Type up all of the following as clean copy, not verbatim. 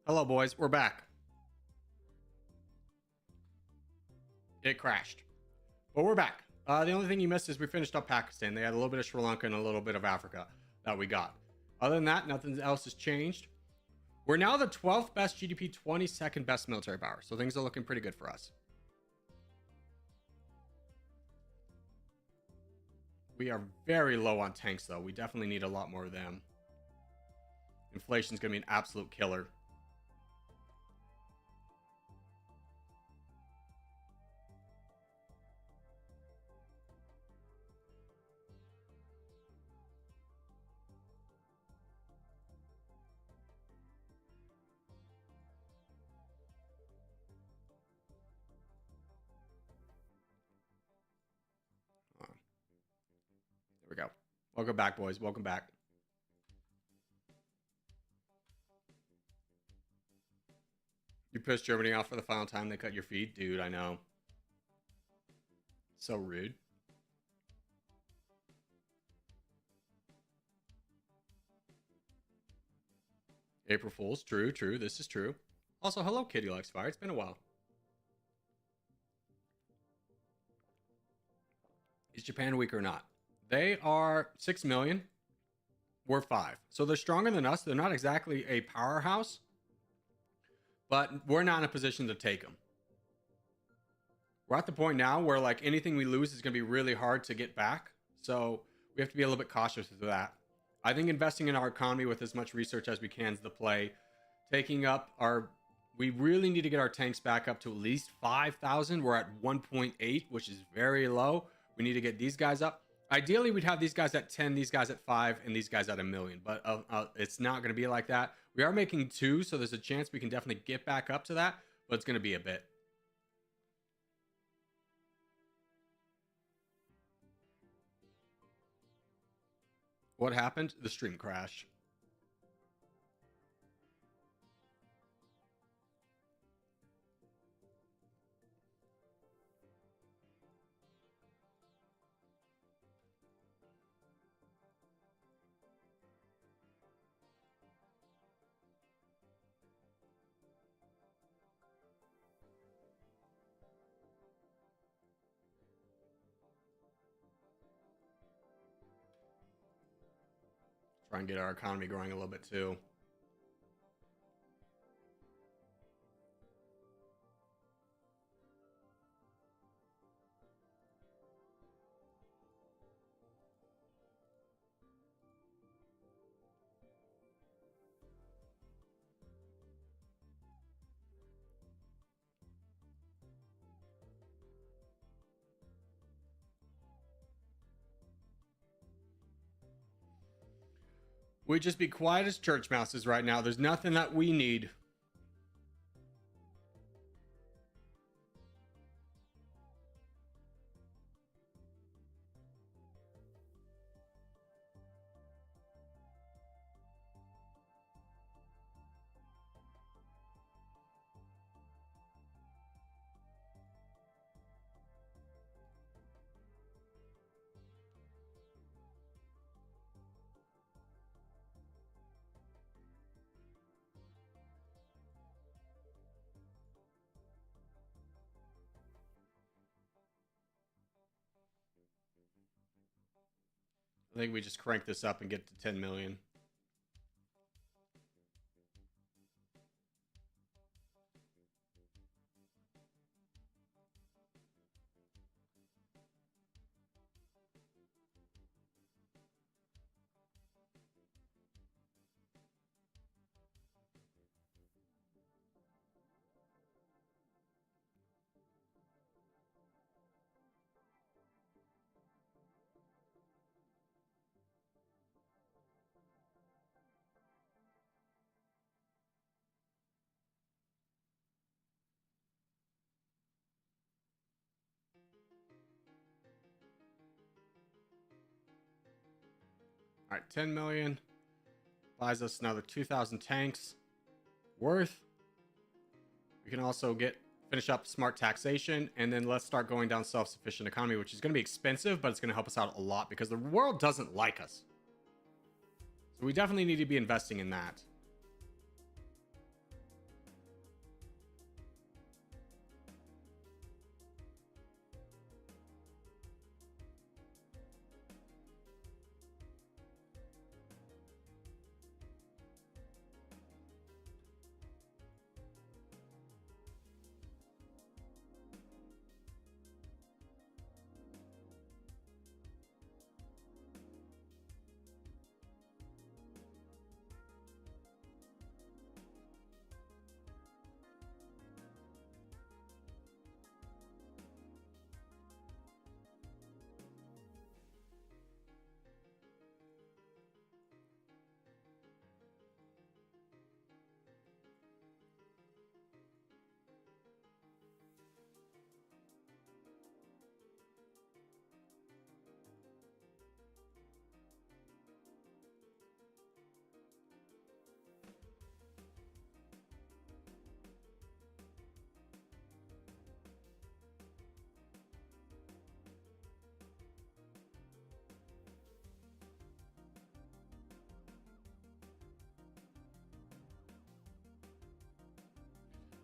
Hello, boys. We're back. It crashed, but we're back. The only thing you missed is we finished up Pakistan. They had a little bit of Sri Lanka and a little bit of Africa that we got. Other than that, nothing else has changed. We're now the 12th best GDP, 22nd best military power. So things are looking pretty good for us. We are very low on tanks, though. We definitely need a lot more of them. Inflation's going to be an absolute killer. There we go. Welcome back, boys. Welcome back. You pissed Germany off for the final time they cut your feed? Dude, I know. So rude. April Fools. True, true. This is true. Also, hello, Kitty Likes Fire. It's been a while. Is Japan weak or not? They are 6 million. We're 5. So they're stronger than us. They're not exactly a powerhouse, but we're not in a position to take them. We're at the point now where like anything we lose is going to be really hard to get back. So we have to be a little bit cautious with that. I think investing in our economy with as much research as we can is the play. Taking up our... We really need to get our tanks back up to at least 5,000. We're at 1.8, which is very low. We need to get these guys up. Ideally, we'd have these guys at 10, these guys at 5, and these guys at 1 million. But it's not going to be like that. We are making 2, so there's a chance we can definitely get back up to that. But it's going to be a bit. What happened? The stream crashed. Try and get our economy growing a little bit too. We just be quiet as church mouses right now. There's nothing that we need. I think we just crank this up and get to 10 million. All right, 10 million buys us another 2,000 tanks worth. We can also finish up smart taxation, and then let's start going down self-sufficient economy, which is going to be expensive, but it's going to help us out a lot because the world doesn't like us. So we definitely need to be investing in that.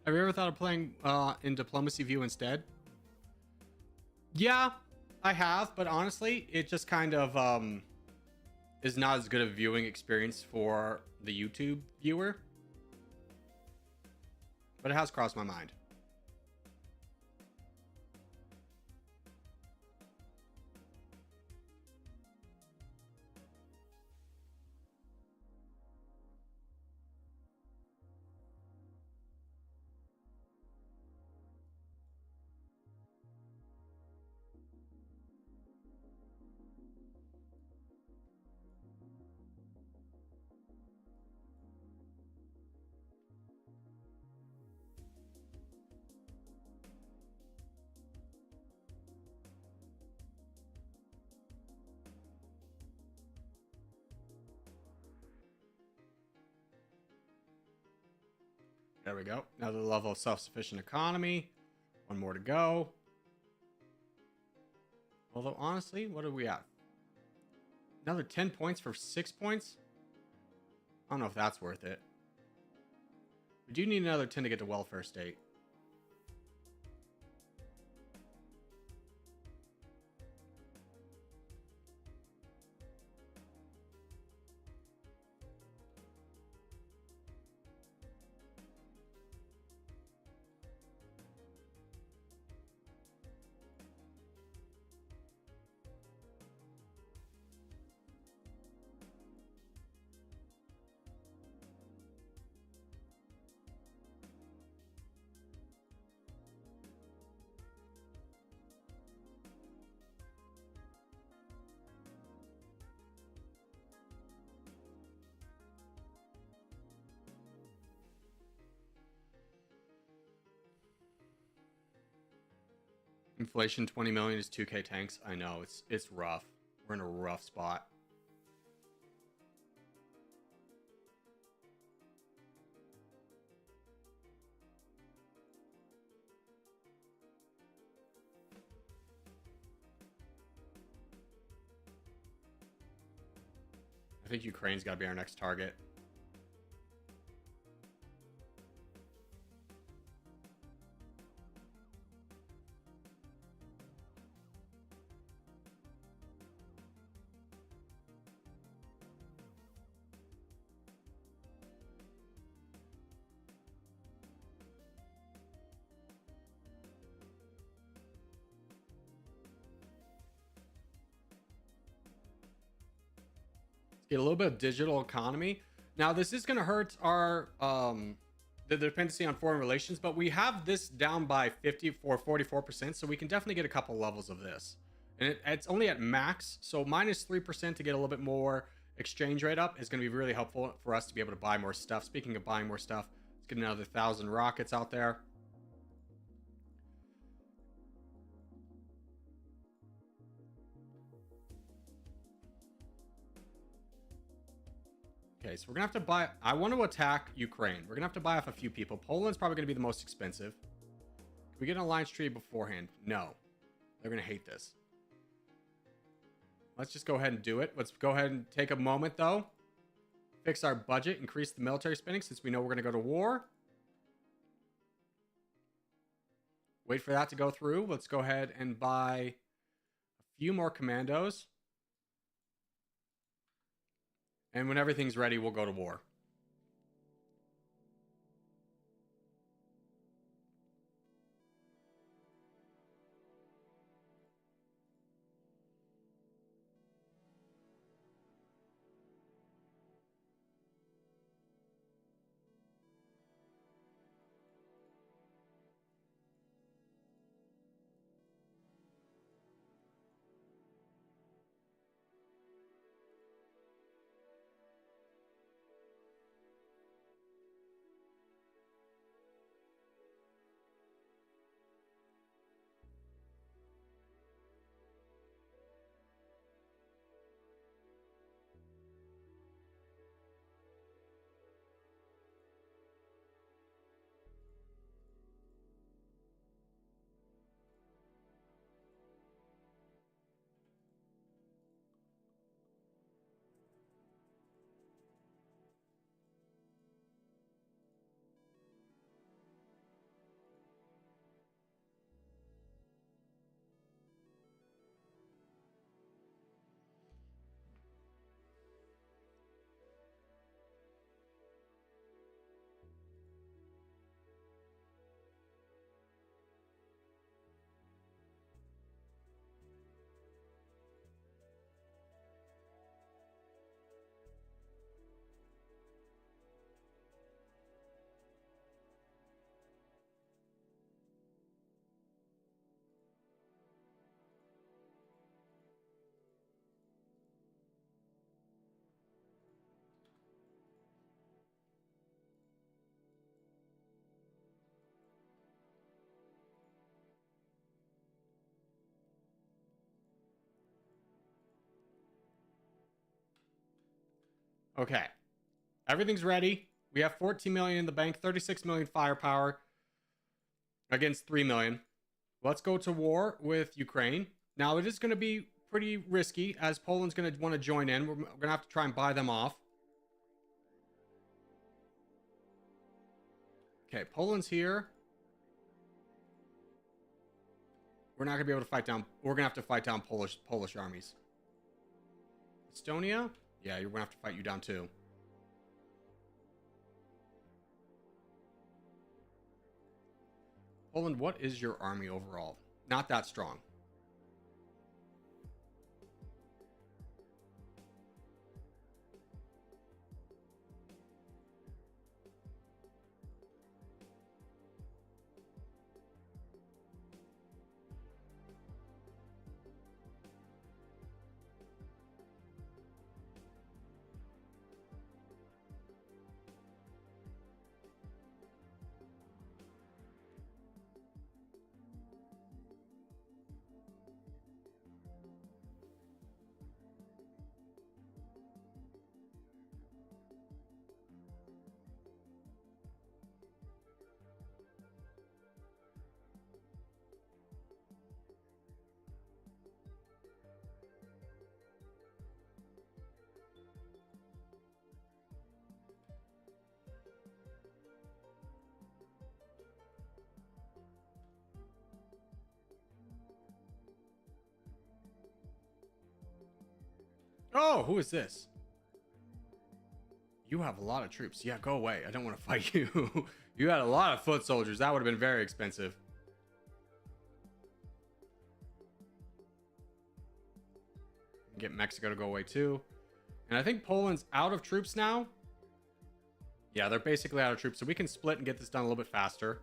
Have you ever thought of playing in Diplomacy View instead? Yeah, I have, but honestly, it just kind of is not as good a viewing experience for the YouTube viewer. But it has crossed my mind. There we go. Another level of self-sufficient economy. One more to go. Although, honestly, what are we at? Another 10 points for 6 points? I don't know if that's worth it. We do need another 10 to get to welfare state. Inflation 20 million is 2k tanks. I know, it's rough. We're in a rough spot. I think Ukraine's got to be our next target. Get a little bit of digital economy. Now, this is going to hurt our the dependency on foreign relations, but we have this down by 44%, so we can definitely get a couple levels of this. And it's only at max, so minus 3% to get a little bit more exchange rate up is going to be really helpful for us to be able to buy more stuff. Speaking of buying more stuff, let's get another 1,000 rockets out there. Okay, so we're gonna have to buy. I want to attack Ukraine. We're gonna have to buy off a few people. Poland's probably gonna be the most expensive. Can we get an alliance treaty beforehand? No, they're gonna hate this. Let's just go ahead and do it. Let's go ahead and take a moment though. Fix our budget, increase the military spending since we know we're gonna go to war. Wait for that to go through. Let's go ahead and buy a few more commandos. And when everything's ready, we'll go to war. Okay. Everything's ready. We have 14 million in the bank, 36 million firepower against 3 million. Let's go to war with Ukraine. Now, it is going to be pretty risky as Poland's going to want to join in. We're going to have to try and buy them off. Okay, Poland's here. We're not going to be able to fight down. We're going to have to fight down Polish armies. Estonia? Yeah, you're going to have to fight you down too. Poland, what is your army overall? Not that strong. Oh, who is this? You have a lot of troops. Yeah, go away. I don't want to fight you. You had a lot of foot soldiers. That would have been very expensive. Get Mexico to go away too. And I think Poland's out of troops now. Yeah, they're basically out of troops. So we can split and get this done a little bit faster.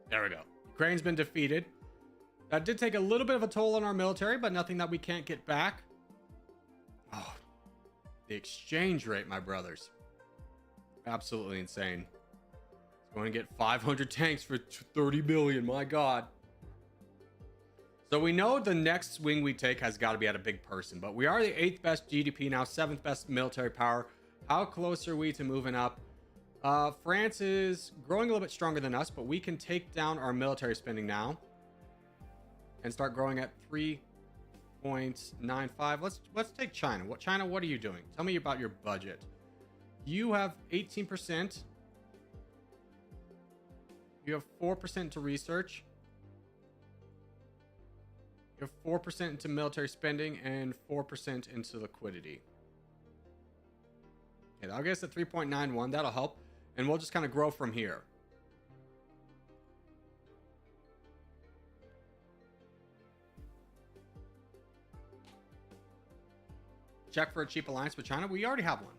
There we go. Ukraine's been defeated. That did take a little bit of a toll on our military, but nothing that we can't get back. Oh, the exchange rate, my brothers. Absolutely insane. It's going to get 500 tanks for 30 billion. My God. So we know the next swing we take has got to be at a big person, but we are the 8th best GDP now, 7th best military power. How close are we to moving up? France is growing a little bit stronger than us, but we can take down our military spending now and start growing at 3.95. Let's take China. China, what are you doing? Tell me about your budget. You have 18%. You have 4% to research. You have 4% into military spending and 4% into liquidity. Okay, that'll get us at 3.91. That'll help. And we'll just kind of grow from here. Check for a cheap alliance with China. We already have one.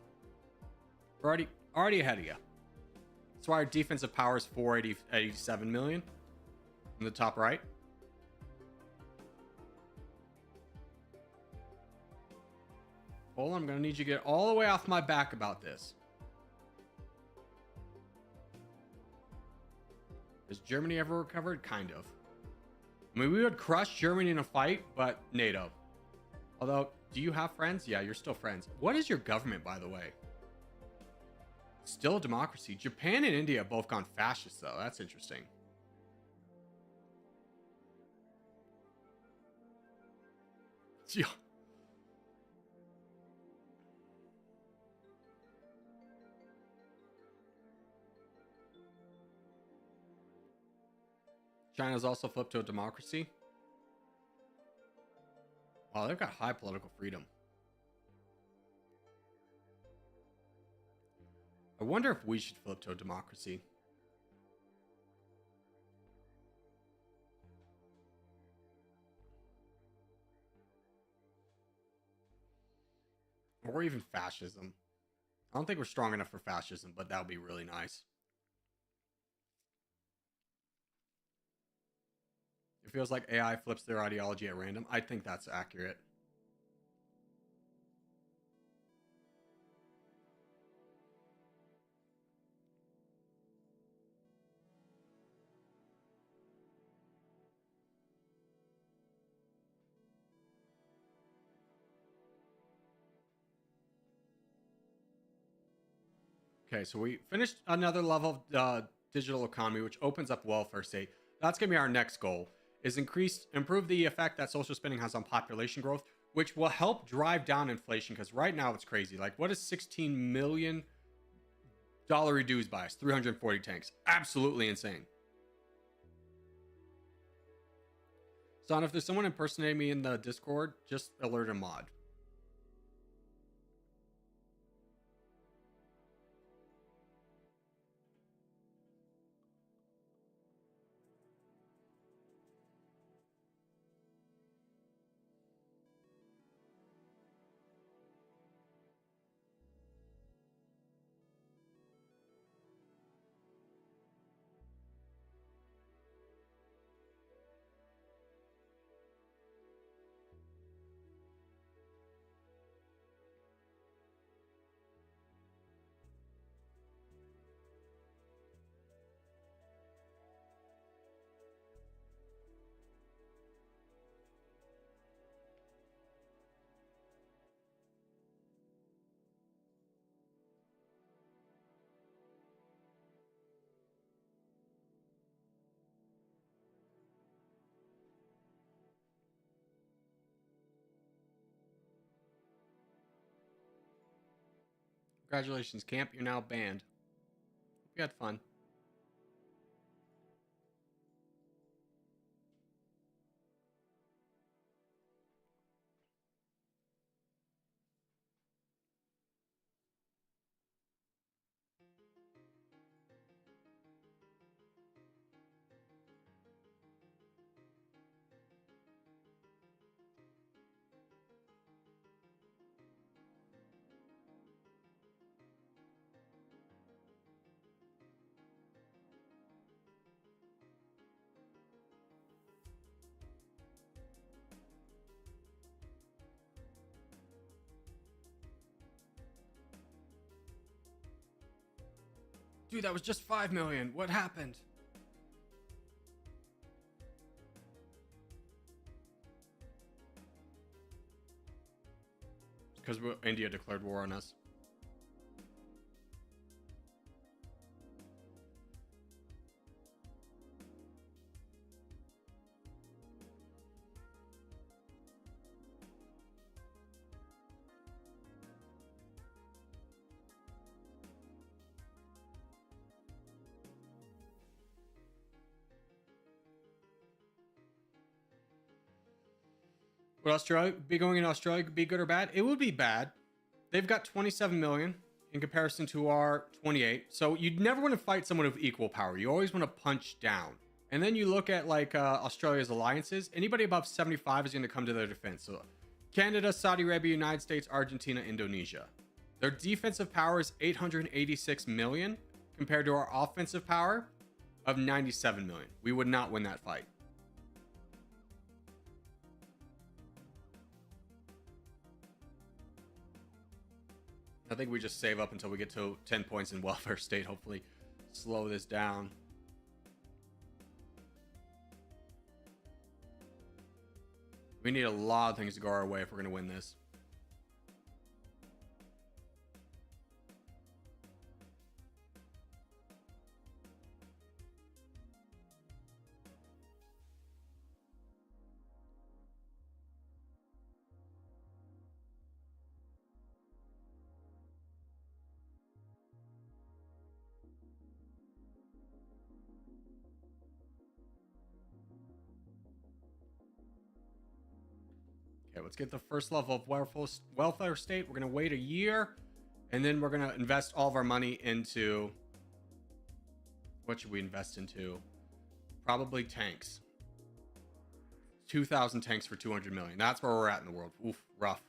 We're already ahead of you. That's why our defensive power is 487 million in the top right. Hold on, I'm going to need you to get all the way off my back about this. Has Germany ever recovered? Kind of. I mean, we would crush Germany in a fight, but NATO. Although, do you have friends? Yeah, you're still friends. What is your government, by the way? Still a democracy. Japan and India have both gone fascist, though. That's interesting. Yeah. China's also flipped to a democracy. Wow, they've got high political freedom. I wonder if we should flip to a democracy. Or even fascism. I don't think we're strong enough for fascism, but that would be really nice. It feels like AI flips their ideology at random. I think that's accurate. Okay, so we finished another level of digital economy, which opens up welfare state. That's gonna be our next goal: is improve the effect that social spending has on population growth, which will help drive down inflation. Because right now it's crazy. Like, what is $16 million reduced by us? 340 tanks. Absolutely insane. Son, if there's someone impersonating me in the Discord, just alert a mod. Congratulations, camp. You're now banned. Hope you had fun. Dude, that was just 5 million. What happened? Because India declared war on us. Would Australia be going in Australia be good or bad? It would be bad. They've got 27 million in comparison to our 28. So you'd never want to fight someone of equal power. You always want to punch down. And then you look at like Australia's alliances. Anybody above 75 is going to come to their defense. So Canada, Saudi Arabia, United States, Argentina, Indonesia. Their defensive power is 886 million compared to our offensive power of 97 million. We would not win that fight. I think we just save up until we get to 10 points in welfare state. Hopefully slow this down. We need a lot of things to go our way if we're going to win this. Okay, let's get the first level of welfare state. We're going to wait a year, and then we're going to invest all of our money into... What should we invest into? Probably tanks. 2,000 tanks for 200 million. That's where we're at in the world. Oof, rough.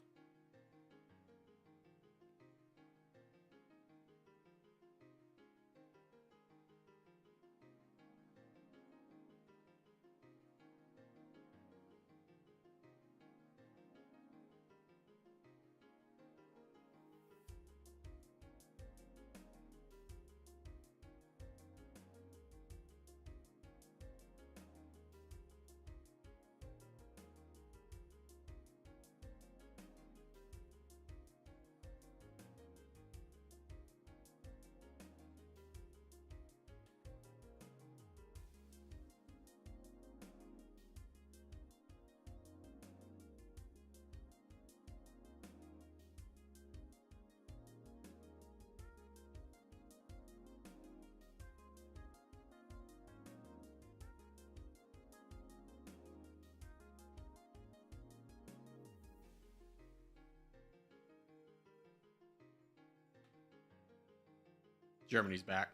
Germany's back.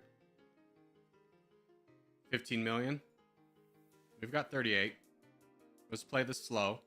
15 million. We've got 38. Let's play this slow.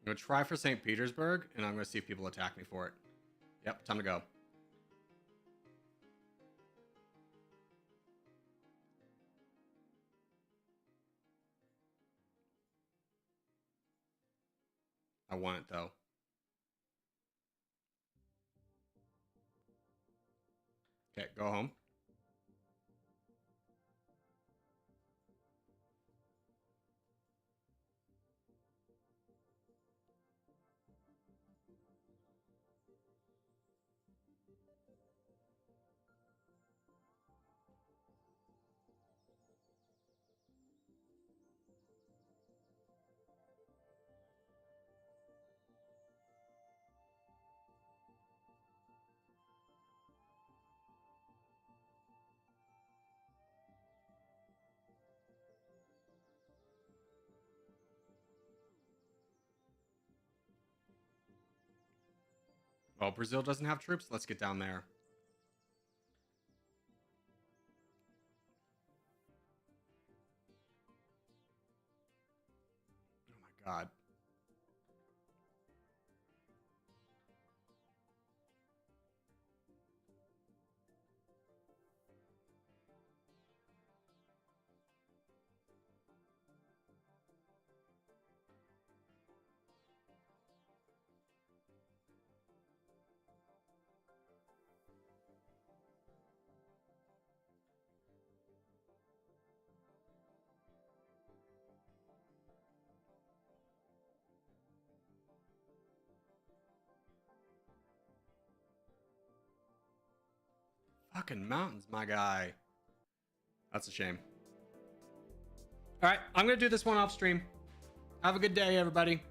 I'm going to try for St. Petersburg, and I'm going to see if people attack me for it. Yep, time to go. I want it, though. Okay, go home. Oh, Brazil doesn't have troops? Let's get down there. Oh my god. Fucking mountains, my guy. That's a shame. All right, I'm going to do this one off stream. Have a good day, everybody.